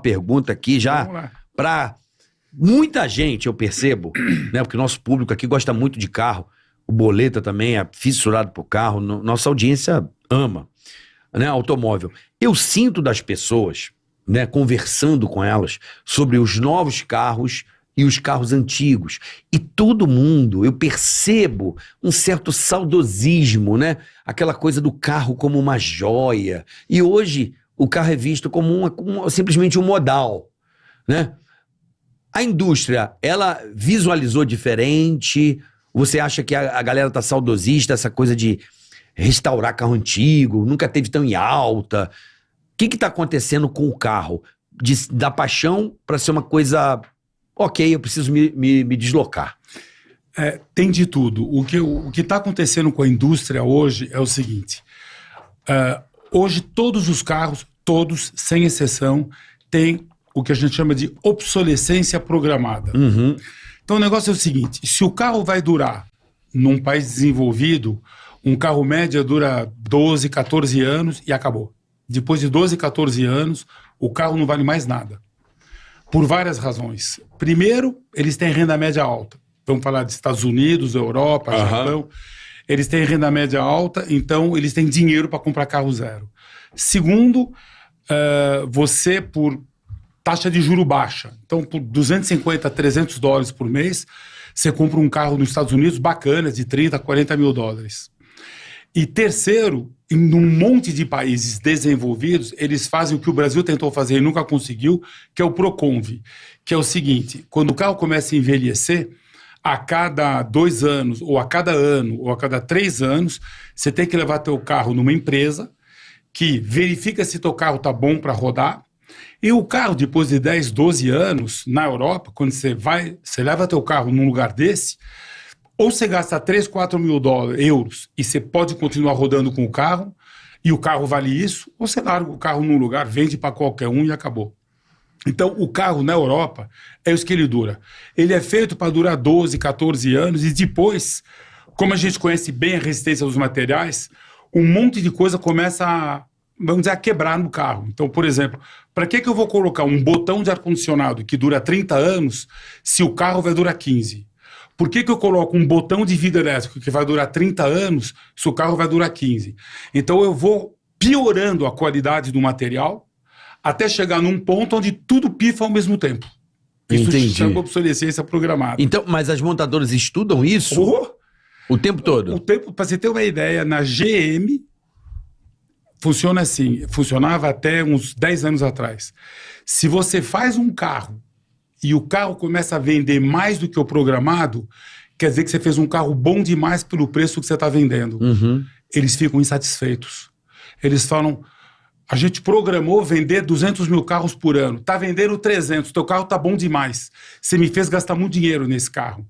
pergunta aqui já para muita gente, eu percebo, né? Porque o nosso público aqui gosta muito de carro. O Boleta também é fissurado por carro. Nossa audiência ama, né, automóvel. Eu sinto das pessoas, né, conversando com elas sobre os novos carros e os carros antigos. E todo mundo, eu percebo um certo saudosismo, né? Aquela coisa do carro como uma joia. E hoje o carro é visto como simplesmente um modal, né? A indústria, ela visualizou diferente? Você acha que a galera tá saudosista, essa coisa de restaurar carro antigo, nunca teve tão em alta? O que tá acontecendo com o carro? Da paixão para ser uma coisa... Ok, eu preciso me deslocar. Tem de tudo. O que está acontecendo com a indústria hoje é o seguinte. Hoje todos os carros, todos, sem exceção, têm o que a gente chama de obsolescência programada. Uhum. Então o negócio é o seguinte, se o carro vai durar num país desenvolvido, um carro médio dura 12, 14 anos e acabou. Depois de 12, 14 anos, o carro não vale mais nada. Por várias razões. Primeiro, eles têm renda média alta. Vamos falar de Estados Unidos, Europa, Japão. Eles têm renda média alta, então eles têm dinheiro para comprar carro zero. Segundo, você, por taxa de juro baixa, então por 250, 300 dólares por mês, você compra um carro nos Estados Unidos bacana, de 30, 40 mil dólares. E terceiro, em um monte de países desenvolvidos, eles fazem o que o Brasil tentou fazer e nunca conseguiu, que é o Proconv, que é o seguinte, quando o carro começa a envelhecer, a cada 2 anos, ou a cada ano, ou a cada 3 anos, você tem que levar teu carro numa empresa que verifica se teu carro está bom para rodar, e o carro, depois de 10, 12 anos, na Europa, quando você leva teu carro num lugar desse, ou você gasta 3, 4 mil euros e você pode continuar rodando com o carro, e o carro vale isso, ou você larga o carro num lugar, vende para qualquer um e acabou. Então, o carro na Europa é isso que ele dura. Ele é feito para durar 12, 14 anos e depois, como a gente conhece bem a resistência dos materiais, um monte de coisa começa a quebrar no carro. Então, por exemplo, para que eu vou colocar um botão de ar-condicionado que dura 30 anos se o carro vai durar 15? Por que eu coloco um botão de vidro elétrico que vai durar 30 anos se o carro vai durar 15? Então eu vou piorando a qualidade do material até chegar num ponto onde tudo pifa ao mesmo tempo. Isso se chama obsolescência programada. Então, mas as montadoras estudam isso o tempo todo? Para você ter uma ideia, na GM funciona assim, funcionava até uns 10 anos atrás. Se você faz um carro e o carro começa a vender mais do que o programado, quer dizer que você fez um carro bom demais pelo preço que você está vendendo. Uhum. Eles ficam insatisfeitos. Eles falam, a gente programou vender 200 mil carros por ano, está vendendo 300, teu carro está bom demais. Você me fez gastar muito dinheiro nesse carro.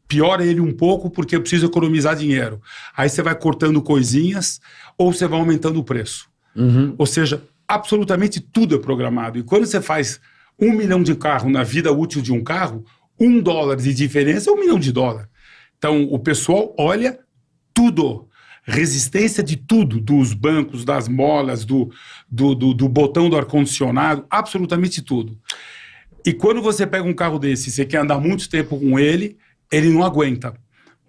Piora ele um pouco porque eu preciso economizar dinheiro. Aí você vai cortando coisinhas ou você vai aumentando o preço. Uhum. Ou seja, absolutamente tudo é programado. E quando você faz 1 milhão de carro na vida útil de um carro, $1 de diferença é $1 milhão. Então, o pessoal olha tudo. Resistência de tudo, dos bancos, das molas, do botão do ar-condicionado, absolutamente tudo. E quando você pega um carro desse e você quer andar muito tempo com ele, ele não aguenta.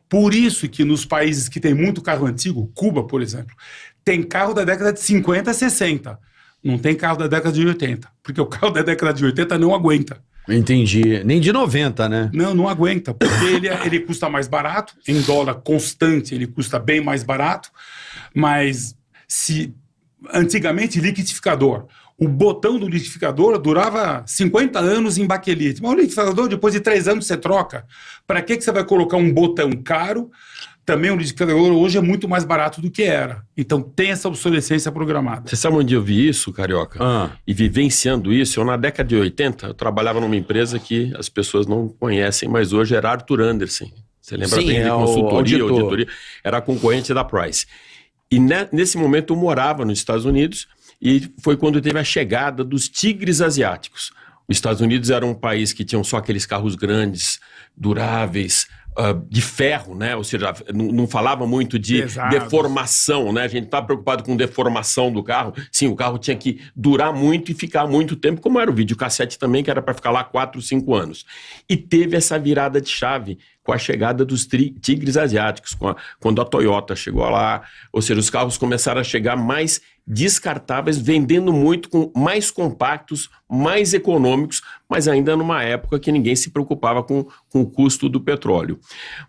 Por isso que nos países que tem muito carro antigo, Cuba, por exemplo, tem carro da década de 50, 60. Não tem carro da década de 80, porque o carro da década de 80 não aguenta. Entendi. Nem de 90, né? Não aguenta, porque ele custa mais barato, em dólar constante ele custa bem mais barato, mas antigamente liquidificador, o botão do liquidificador durava 50 anos em baquelite, mas o liquidificador depois de 3 anos você troca. Para que você vai colocar um botão caro? Também o liquidificador hoje é muito mais barato do que era. Então tem essa obsolescência programada. Você sabe onde eu vi isso, Carioca? E vivenciando isso, eu na década de 80, eu trabalhava numa empresa que as pessoas não conhecem, mas hoje era Arthur Andersen. Você lembra bem de consultoria, auditoria? Era concorrente da Price. E nesse momento eu morava nos Estados Unidos e foi quando teve a chegada dos tigres asiáticos. Os Estados Unidos era um país que tinham só aqueles carros grandes, duráveis, de ferro, né? Ou seja, não falava muito de deformação, né? A gente estava preocupado com deformação do carro. Sim, o carro tinha que durar muito e ficar muito tempo, como era o videocassete também, que era para ficar lá 4, 5 anos. E teve essa virada de chave com a chegada dos tigres asiáticos, quando a Toyota chegou lá, ou seja, os carros começaram a chegar mais descartáveis, vendendo muito, mais compactos, mais econômicos, mas ainda numa época que ninguém se preocupava com o custo do petróleo.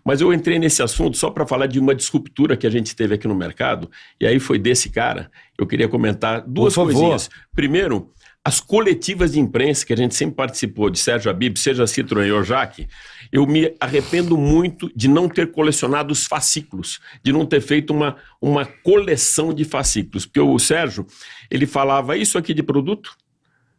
Mas eu entrei nesse assunto só para falar de uma disruptura que a gente teve aqui no mercado, e aí foi desse cara. Eu queria comentar duas coisinhas. Primeiro, as coletivas de imprensa que a gente sempre participou, de Sérgio Habib, seja Citroën ou Jaque, eu me arrependo muito de não ter colecionado os fascículos, de não ter feito uma coleção de fascículos, porque o Sérgio, ele falava isso aqui de produto,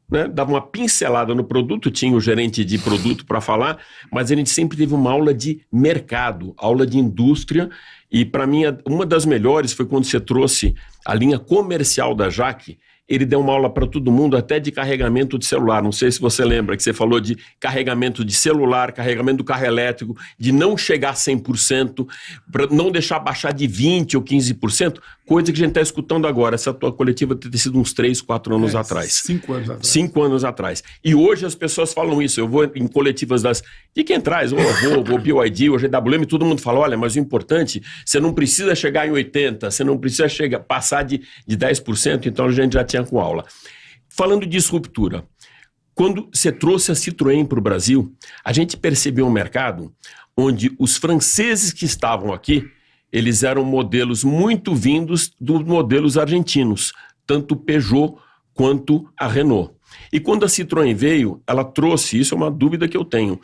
né? Dava uma pincelada no produto, tinha o gerente de produto para falar, mas a gente sempre teve uma aula de mercado, aula de indústria, e para mim uma das melhores foi quando você trouxe a linha comercial da Jaque. Ele deu uma aula para todo mundo, até de carregamento de celular. Não sei se você lembra que você falou de carregamento de celular, carregamento do carro elétrico, de não chegar a 100%, para não deixar baixar de 20% ou 15%, coisa que a gente está escutando agora. Essa tua coletiva ter sido uns 3, 4 anos atrás. 5 anos atrás. 5 anos atrás. E hoje as pessoas falam isso. Eu vou em coletivas de quem traz, o BYD, o GWM, todo mundo fala, olha, mas o importante, você não precisa chegar em 80%, você não precisa passar de 10%, então a gente já tinha com aula. Falando de disruptura, quando você trouxe a Citroën para o Brasil, a gente percebeu um mercado onde os franceses que estavam aqui, eles eram modelos muito vindos dos modelos argentinos, tanto Peugeot quanto a Renault. E quando a Citroën veio, ela trouxe, isso é uma dúvida que eu tenho,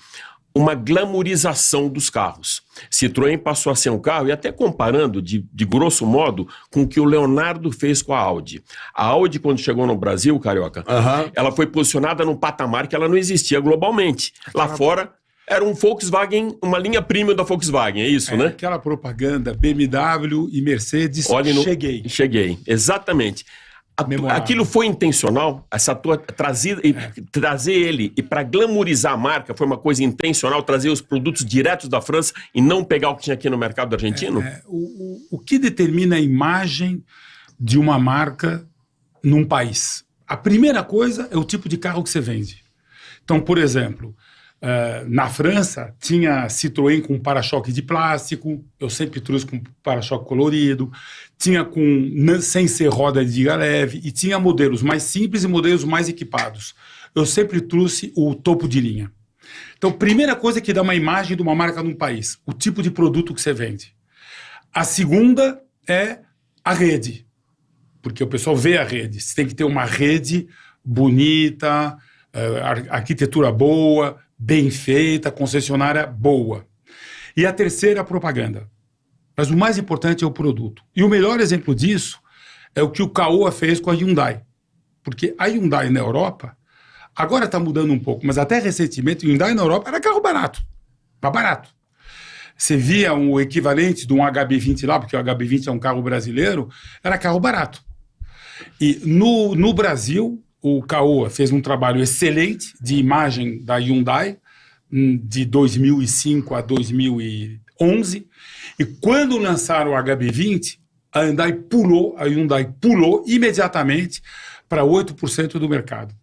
uma glamourização dos carros. Citroën passou a ser um carro, e até comparando, de grosso modo, com o que o Leonardo fez com a Audi. A Audi, quando chegou no Brasil, Carioca, ela foi posicionada num patamar que ela não existia globalmente. Lá fora, era um Volkswagen, uma linha premium da Volkswagen, é isso, né? Aquela propaganda BMW e Mercedes, Cheguei, exatamente. Aquilo foi intencional, essa tua trazer ele e para glamourizar a marca foi uma coisa intencional, trazer os produtos diretos da França e não pegar o que tinha aqui no mercado argentino? O que determina a imagem de uma marca num país? A primeira coisa é o tipo de carro que você vende. Então, por exemplo, na França tinha Citroën com para-choque de plástico, eu sempre trouxe com para-choque colorido, tinha sem ser roda de liga leve, e tinha modelos mais simples e modelos mais equipados. Eu sempre trouxe o topo de linha. Então, primeira coisa que dá uma imagem de uma marca num país, o tipo de produto que você vende. A segunda é a rede, porque o pessoal vê a rede. Você tem que ter uma rede bonita, arquitetura boa, bem feita, concessionária boa. E a terceira é a propaganda. Mas o mais importante é o produto. E o melhor exemplo disso é o que o Caoa fez com a Hyundai. Porque a Hyundai na Europa, agora está mudando um pouco, mas até recentemente, a Hyundai na Europa era carro barato. Mas barato. Você via o equivalente de um HB20 lá, porque o HB20 é um carro brasileiro, era carro barato. E no Brasil, o Caoa fez um trabalho excelente de imagem da Hyundai, de 2005 a 2011, e quando lançaram o HB20, a Hyundai pulou imediatamente para 8% do mercado.